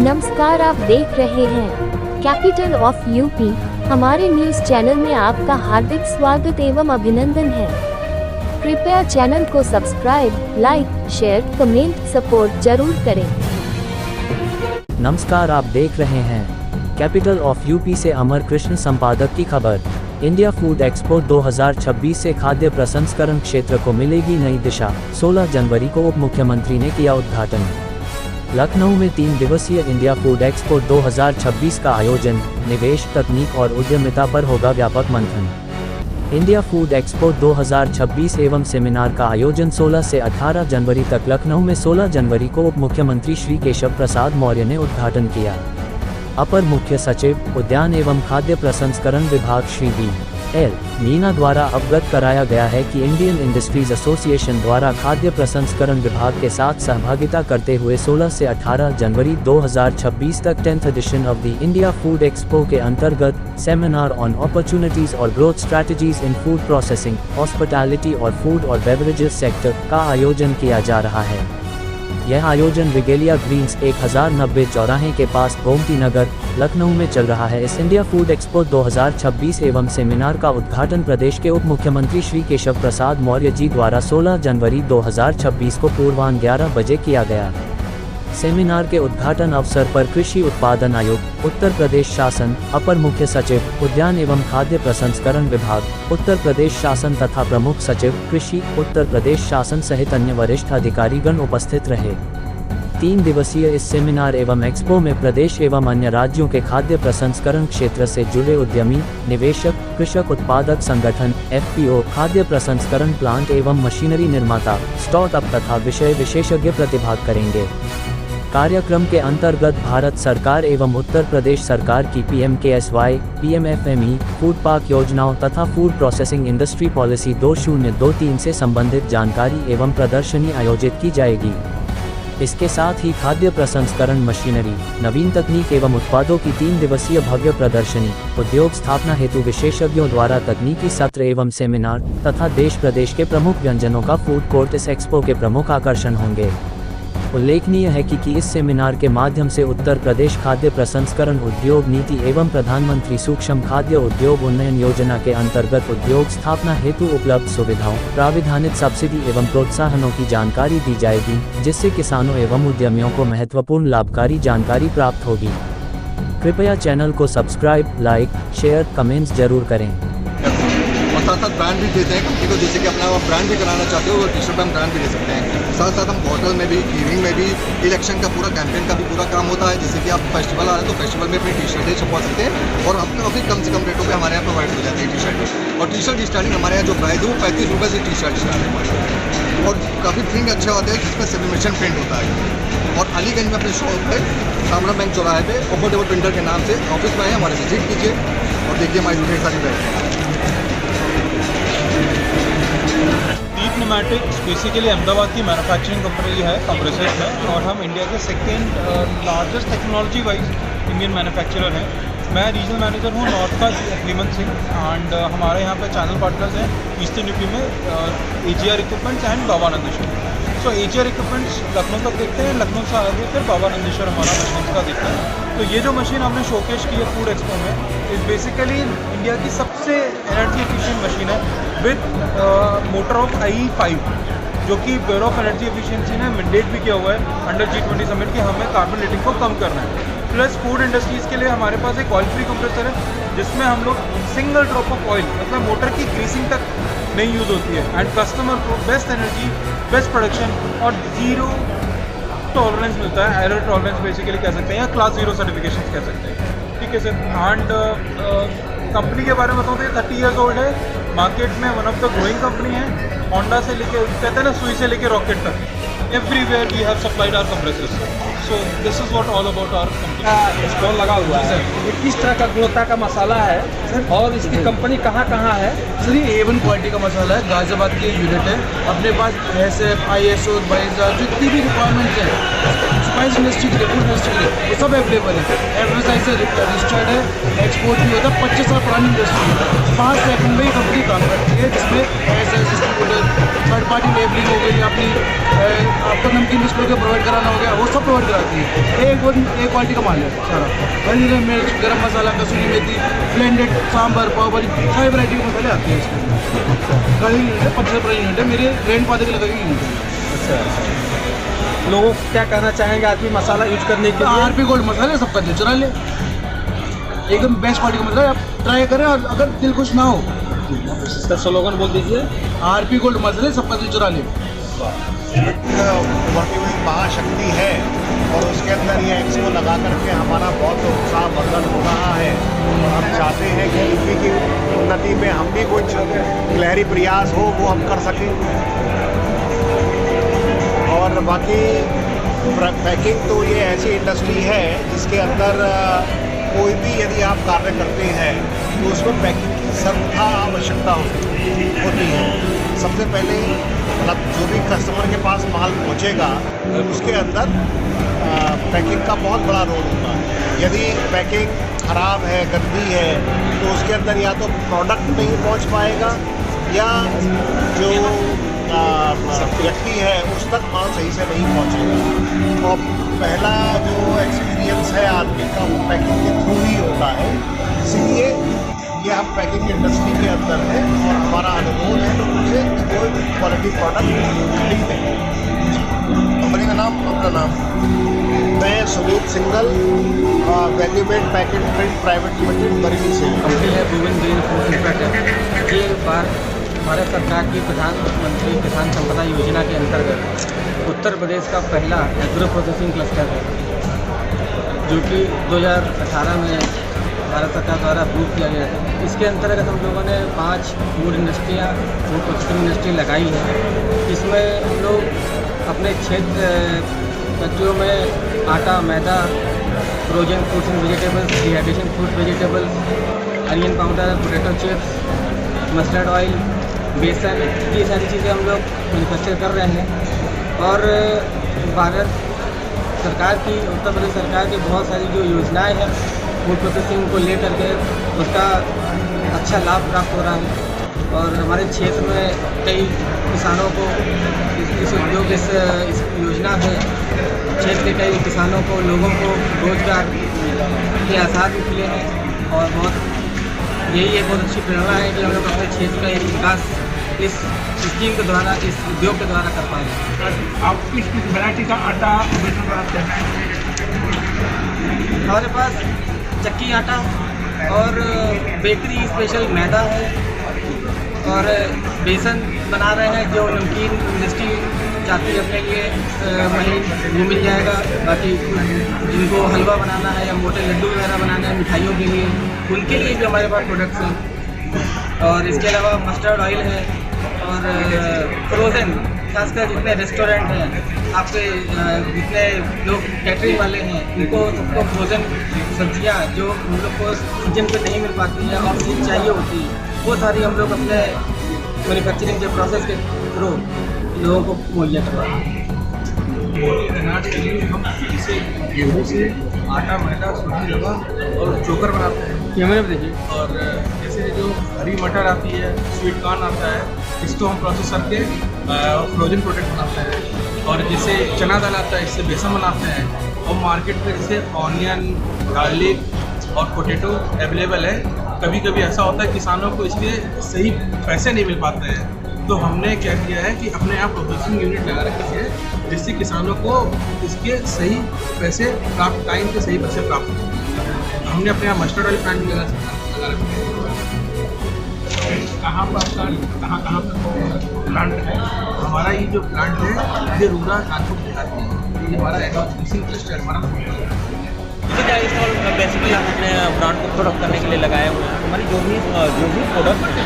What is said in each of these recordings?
नमस्कार, आप देख रहे हैं कैपिटल ऑफ यूपी। हमारे न्यूज चैनल में आपका हार्दिक स्वागत एवं अभिनंदन है। कृपया चैनल को subscribe, like, share, comment, support जरूर करें। नमस्कार, आप देख रहे हैं कैपिटल ऑफ यूपी से अमर कृष्ण संपादक की खबर। इंडिया फूड एक्सपो 2026 से खाद्य प्रसंस्करण क्षेत्र को मिलेगी नई दिशा। 16 जनवरी को उप मुख्यमंत्री ने किया उद्घाटन। लखनऊ में 3 दिवसीय इंडिया फूड एक्सपो 2026 का आयोजन। निवेश, तकनीक और उद्यमिता पर होगा व्यापक मंथन। इंडिया फूड एक्सपो 2026 एवं सेमिनार का आयोजन 16 से 18 जनवरी तक लखनऊ में 16 जनवरी को उप मुख्यमंत्री श्री केशव प्रसाद मौर्य ने उद्घाटन किया। अपर मुख्य सचिव उद्यान एवं खाद्य प्रसंस्करण विभाग श्री V.L. मीना द्वारा अवगत कराया गया है कि इंडियन इंडस्ट्रीज एसोसिएशन द्वारा खाद्य प्रसंस्करण विभाग के साथ सहभागिता करते हुए 16 से 18 जनवरी 2026 तक 10th edition of the India food expo के अंतर्गत सेमिनार ऑन अपॉर्चुनिटीज और growth strategies in food processing, hospitality और फूड और बेवरेजेस सेक्टर का आयोजन किया जा रहा है। यह आयोजन रिगेलिया ग्रीन्स 1090 चौराहे के पास गोमती नगर, लखनऊ में चल रहा है। इस इंडिया फूड एक्सपो 2026 एवं सेमिनार का उद्घाटन प्रदेश के उप मुख्यमंत्री श्री केशव प्रसाद मौर्य जी द्वारा 16 जनवरी 2026 को पूर्वाह्न 11 बजे किया गया। सेमिनार के उद्घाटन अवसर पर कृषि उत्पादन आयोग, उत्तर प्रदेश शासन, अपर मुख्य सचिव, उद्यान एवं खाद्य प्रसंस्करण विभाग, उत्तर प्रदेश शासन तथा प्रमुख सचिव, कृषि, उत्तर प्रदेश शासन सहित अन्य वरिष्ठ अधिकारीगण उपस्थित रहे। 3 दिवसीय इस सेमिनार एवं एक्सपो में प्रदेश एवं अन्य राज्यों के खाद्य प्रसंस्करण क्षेत्र से जुड़े उद्यमी, निवेशक, कृषक उत्पादक संगठन, FPO, खाद्य प्रसंस्करण प्लांट एवं मशीनरी निर्माता, स्टार्टअप तथा विषय विशेषज्ञ प्रतिभाग करेंगे। कार्यक्रम के अंतर्गत भारत सरकार एवं उत्तर प्रदेश सरकार की PMKSY, PMFME, फूड पार्क योजनाओं तथा फूड प्रोसेसिंग इंडस्ट्री पॉलिसी 2023 से संबंधित जानकारी एवं प्रदर्शनी आयोजित की जाएगी। इसके साथ ही खाद्य प्रसंस्करण मशीनरी, नवीन तकनीक एवं उत्पादों की 3 दिवसीय भव्य प्रदर्शनी, उद्योग स्थापना हेतु विशेषज्ञों द्वारा तकनीकी सत्र एवं सेमिनार तथा देश प्रदेश के प्रमुख व्यंजनों का फूड कोर्ट इस एक्सपो के प्रमुख आकर्षण होंगे। उल्लेखनीय है कि इस सेमिनार के माध्यम से उत्तर प्रदेश खाद्य प्रसंस्करण उद्योग नीति एवं प्रधानमंत्री सूक्ष्म खाद्य उद्योग उन्नयन योजना के अंतर्गत उद्योग स्थापना हेतु उपलब्ध सुविधाओं, प्राविधानिक सब्सिडी एवं प्रोत्साहनों की जानकारी दी जाएगी, जिससे किसानों एवं उद्यमियों को महत्वपूर्ण लाभकारी जानकारी प्राप्त होगी। कृपया चैनल को सब्सक्राइब, लाइक, शेयर, कमेंट्स जरूर करें। और साथ साथ ब्रांड भी देते हैं कंपनी को, जैसे कि अपना ब्रांड भी कराना चाहते हो वो टी-शर्ट पर हम ब्रांड भी दे सकते हैं। साथ साथ हम होटल में भी, ईविंग में भी, इलेक्शन का पूरा कैंपेन का भी पूरा काम होता है। जैसे कि आप फेस्टिवल आ रहे हैं तो फेस्टिवल में अपनी टी-शर्टें छपवा सकते हैं और आपको काफ़ी कम से कम रेटों पे हमारे यहाँ प्रोवाइड हो जाती है टी-शर्ट। और टी-शर्ट स्टार्टिंग हमारे यहाँ जो प्राइस है वो 35 रुपये से टी-शर्ट स्टार्ट है हमारे यहाँ। और काफ़ी प्रिंट अच्छा होता है जिसमें सेलिब्रेशन प्रिंट होता है। और अलीगंज में अपनी शॉप है, सामना बैंक चौराहे पे, अफोर्डेबल प्रिंटर के नाम से ऑफिस में आए, हमारे से विजिट कीजिए और देखिए हमारी ढेर सारी bag. Deep pneumatics basically Ahmedabad की मैन्युफैक्चरिंग कंपनी है कंप्रेसर्स में, और हम इंडिया के second largest technology wise Indian manufacturer हैं। मैं रीजनल मैनेजर हूँ नॉर्थ का, हेमंत सिंह, एंड हमारे यहाँ पे चैनल पार्टनर्स हैं ईस्टर्न यूपी में AGR equipments and Baba Nandeshwar. So AGR equipments Lucknow तक देखते हैं, लखनऊ से आगे फिर बाबा नंदेश्वर हमारा मशीन का देखते हैं। तो ये जो मशीन हमने शोकेश की है फूड एक्सपो में, इस बेसिकली इंडिया की सबसे एनर्जी एफिशिएंट मशीन है विद मोटर ऑफ IE5, जो कि ब्यूरो ऑफ एनर्जी एफिशिएंसी ने मैंडेट भी किया हुआ है अंडर G20 समिट कि हमें कार्बन रेटिंग को कम करना है। प्लस फूड इंडस्ट्रीज़ के लिए हमारे पास एक ऑयल फ्री कंप्रेसर है, जिसमें हम लोग सिंगल ड्रॉप ऑफ ऑयल, मतलब मोटर की ग्रीसिंग तक नहीं यूज़ होती है, एंड कस्टमर को बेस्ट एनर्जी, बेस्ट प्रोडक्शन और ज़ीरो टॉलरेंस मिलता है। एरर टॉलरेंस बेसिकली कह सकते हैं या क्लास 0 सर्टिफिकेशन कह सकते हैं। ठीक है सर। एंड कंपनी के बारे में बताऊँ तो ये 30 ईयर्स ओल्ड है, मार्केट में one of the growing company है। होंडा से लेके, कहते हैं ना, सुई से लेके रॉकेट तक, everywhere we have supplied our compressors. So this is what all about our company. Stall लगा हुआ है, ये किस तरह का गुणवत्ता का मसाला है और इसकी कंपनी कहाँ कहाँ है? सर ये A1 क्वालिटी का मसाला है, गाजियाबाद की यूनिट है। अपने पास SF, ISO, जो जितनी भी रिक्वायरमेंट है स्पाइस इंडस्ट्री के लिए, फूड इंडस्ट्री के लिए, वो सब सब अवेलेबल है, एफएसआई से रजिस्टर्ड है, एक्सपोर्ट भी होता है, 25 साल पुरानी इंडस्ट्री है। 5 सेकंड में ही कंपनी काम करती है, जिसमें S distributor, third party labelling हो गई, अपनी आपको नमकीन बिस्कुट के प्रोवाइड कराना हो गया, वो सब प्रोवाइड कराती है। एक क्वालिटी का माल है सारा, पनीर, मिर्च, गरम मसाला, कसूरी मेथी, ब्लेंडेड सांभर, पाव भाजी, सारी वैरायटी के मसाले आते हैं इसमें। कड़ी यूनिट है, 25 रुपये यूनिट है, मेरे ग्रैंडफादर के लगाई यूनिट है। अच्छा, लोगों को क्या कहना चाहेंगे आज भी मसाला यूज करने के लिए? आरपी गोल्ड मसाला सबका दिल चुरा ले, एकदम बेस्ट क्वालिटी का मसाला, आप ट्राई करें और अगर दिल खुश ना हो सर स्लोगन बोल दीजिए। आरपी गोल्ड मसाले सबका दिल चुरा ले। उभरती हुई महाशक्ति है और उसके अंदर ये एक्सपो लगा करके हमारा बहुत उत्साह वर्धन हो रहा है और हम चाहते हैं कि यूपी की उन्नति में हम भी कुछ गहरी प्रयास हो वो हम कर सकें। और बाकी पैकिंग तो ये ऐसी इंडस्ट्री है जिसके अंदर कोई भी यदि आप कार्य करते हैं तो उसमें पैकिंग की सर्वथा आवश्यकता होती है। सबसे पहले मतलब जो भी कस्टमर के पास माल पहुंचेगा उसके अंदर पैकिंग का बहुत बड़ा रोल होता है। यदि पैकिंग ख़राब है, गंदी है, तो उसके अंदर या तो प्रोडक्ट नहीं पहुंच पाएगा या जो व्यक्ति है उस तक माल सही से नहीं पहुंचेगा। और पहला जो एक्सपीरियंस है आदमी का वो पैकिंग के थ्रू ही होता है, इसलिए ये हम पैकिंग इंडस्ट्री के अंदर है और हमारा अनुरोध है तो मुझे कोई क्वालिटी प्रोडक्ट नहीं देंगे। कंपनी का नाम, अपना नाम? मैं Sunil Singhal, value made packet print private limited, Bareilly से। कंपनी है गोविंद ग्रीन फूड इंस्पेक्टर। ये बार भारत सरकार की प्रधानमंत्री किसान संपदा योजना के अंतर्गत उत्तर प्रदेश का पहला एग्रो प्रोसेसिंग क्लस्टर है, जो कि 2018 में भारत सरकार द्वारा अप्रूव किया गया था। इसके अंतर्गत हम लोगों ने 5 फूड इंडस्ट्रियाँ, फूड प्रोसेसिंग इंडस्ट्री लगाई है। इसमें हम लोग अपने क्षेत्र फैक्ट्रियों में आटा, मैदा, frozen fruits and vegetables, dehydration fruit vegetables, onion powder, potato chips, mustard oil, बेसन, ये सारी चीज़ें हम लोग मैन्युफैक्चर कर रहे हैं। और भारत सरकार की, उत्तर प्रदेश सरकार की बहुत सारी जो योजनाएं हैं फूड प्रोसेसिंग को लेकर के, उसका अच्छा लाभ प्राप्त हो रहा है। और हमारे क्षेत्र में कई किसानों को इस उद्योग, इस योजना से क्षेत्र के कई किसानों को, लोगों को रोजगार के आसार भी मिले हैं। और बहुत यही एक बहुत अच्छी प्रेरणा है कि हम लोग अपने क्षेत्र का एक विकास इस स्कीम के द्वारा, इस उद्योग के द्वारा कर पाएँ। आप किस वैरायटी का आटा बेसन बनाते हैं? हमारे पास चक्की आटा और बेकरी स्पेशल मैदा है और बेसन बना रहे हैं। जो नमकीन इंडस्ट्री चाहती है अपने लिए वहीं वो मिल जाएगा। बाकी जिनको हलवा बनाना है या मोटे लड्डू वगैरह बनाना है मिठाइयों के लिए, उनके लिए भी हमारे पास प्रोडक्ट्स हैं। और इसके अलावा मस्टर्ड ऑयल है और फ्रोज़न, खासकर जितने रेस्टोरेंट हैं, आपके जितने लोग कैटरिंग वाले हैं, उनको सबको फ्रोज़न सब्जियां जो हम लोग को सीजन पे नहीं मिल पाती है और चीज़ चाहिए होती है, वो सारी हम लोग अपने मैन्युफैक्चरिंग के प्रोसेस के थ्रू लोगों को मुहैया करवाते हैं। अनाज के लिए हम इसे गेहूँ से आटा, मैदा, सूजी, रवा और चोकर बनाते हैं। कैमरे में देखिए। और जैसे जो हरी मटर आती है, स्वीट कॉर्न आता है, इसको हम प्रोसेस करके फ्रोजन प्रोडक्ट बनाते हैं। और जैसे चना दाल आता है, इससे बेसन बनाते हैं। और मार्केट में जैसे ऑनियन, गार्लिक और पोटैटो अवेलेबल है। कभी कभी ऐसा होता है किसानों को इसके सही पैसे नहीं मिल पाते हैं, तो हमने क्या किया है कि अपने यहाँ प्रोसेसिंग यूनिट लगा रखी है, जिससे किसानों को इसके सही पैसे प्राप्त, टाइम के सही पैसे प्राप्त हो। हमने अपने यहाँ मस्टर्ड ऑयल प्लांट भी लगा रखे हैं। कहाँ पर आपका कहाँ पर प्लांट है? हमारा ये जो प्लांट है ये रूरा कानपुर बिहार में है। ये हमारा एग्रो क्लस्टर हमारा तो क्या स्टॉल बेसिकली हम अपने ब्रांड को प्रोडक्ट करने के लिए लगाए हुए हैं। हमारी जो भी प्रोडक्ट है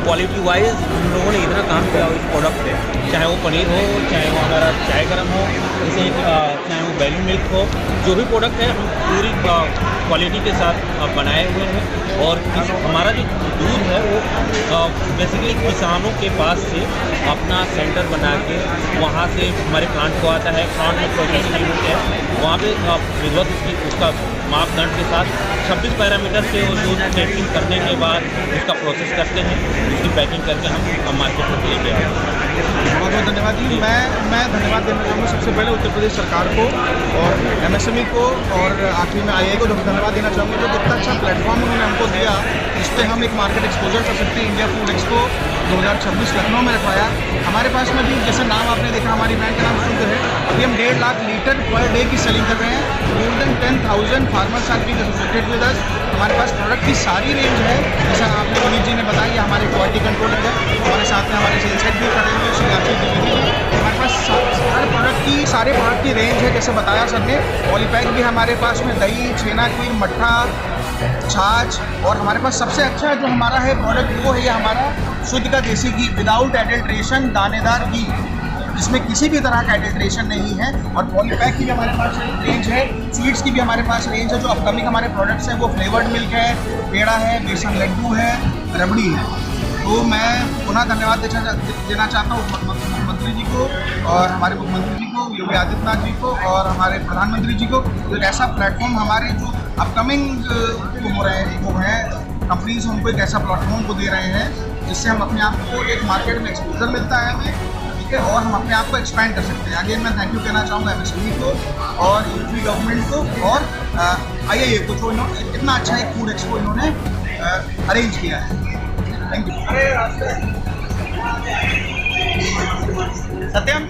क्वालिटी वाइज हम लोगों ने इतना काम किया हो इस प्रोडक्ट पे, चाहे वो पनीर हो, चाहे वो हमारा चाय गरम हो, जैसे चाहे वो वैल्यू मिल्क हो, जो भी प्रोडक्ट है हम पूरी क्वालिटी के साथ बनाए हुए हैं। और हमारा जो दूध है वो बेसिकली किसानों के पास से अपना सेंटर बना के वहाँ से हमारे प्लांट को आता है, प्लांट में प्रोसेसिंग यूनिट है, वहाँ पे विधिवत उसका मापदंड के साथ 26 पैरामीटर से वो दूध टेस्टिंग करने के बाद उसका प्रोसेस करते हैं, उसकी पैकिंग करके हम मार्केट तक लेके आते हैं। बहुत बहुत धन्यवाद जी। मैं धन्यवाद देना चाहूँगा सबसे पहले उत्तर प्रदेश सरकार को और MSME को, और आखिरी में IA को धन्यवाद देना चाहूँगा जो इतना अच्छा प्लेटफॉर्म उन्होंने हमको दिया जिस पर हम एक मार्केट एक्सपोजर कर सकते हैं। इंडिया फूड एक्सपो 2026 लखनऊ में रखवाया। हमारे पास में भी जैसे नाम आपने देखा, हमारी ब्रांड का नाम शुद्ध है। अभी हम 1.5 लाख लीटर पर डे की सेलिंग कर रहे हैं। More than 10,000 farmers are being associated with us. हमारे पास प्रोडक्ट की सारी रेंज है, जैसा आपने विनीत जी ने बताया, ये हमारे क्वालिटी कंट्रोलर है। हमारे साथ में हमारे सेल्स हेड भी खड़े हुए हैं, श्रीयाची द्विवेदी। हमारे पास सारे प्रोडक्ट की रेंज है, जैसे बताया सर ने। पॉलीपैक भी हमारे पास में दही, छेना, खीर, मट्ठा, छाछ, और हमारे पास सबसे अच्छा जो हमारा है प्रोडक्ट वो है हमारा शुद्ध का देसी घी विदाउट एडल्ट्रेशन, दानेदार घी, जिसमें किसी भी तरह का एडल्ट्रेशन नहीं है। और पॉलीपैक की भी हमारे पास रेंज है। स्वीट्स की भी हमारे पास रेंज है। जो अपकमिंग हमारे प्रोडक्ट्स हैं वो फ्लेवर्ड मिल्क है, पेड़ा है, बेसन लड्डू है, रबड़ी है। तो मैं पुनः धन्यवाद देना चाहता हूँ मुख्यमंत्री जी को और हमारे मुख्यमंत्री जी को, योगी आदित्यनाथ जी को, और हमारे प्रधानमंत्री जी को। तो एक ऐसा प्लेटफॉर्म हमारे जो अपकमिंग हो रहे हैं वो हैं कंपनीज, उनको एक ऐसा प्लेटफॉर्म को दे रहे हैं जिससे हम अपने आप को एक मार्केट में एक्सपोजर मिलता है हमें, ठीक है, और हम अपने आप को एक्सपैंड कर सकते हैं। अगेन मैं थैंक यू कहना चाहूँगा MSME को और यूपी गवर्नमेंट को और IIA को, जो इतना अच्छा एक फूड एक्सपो इन्होंने अरेंज किया है। Thank you. सत्यम।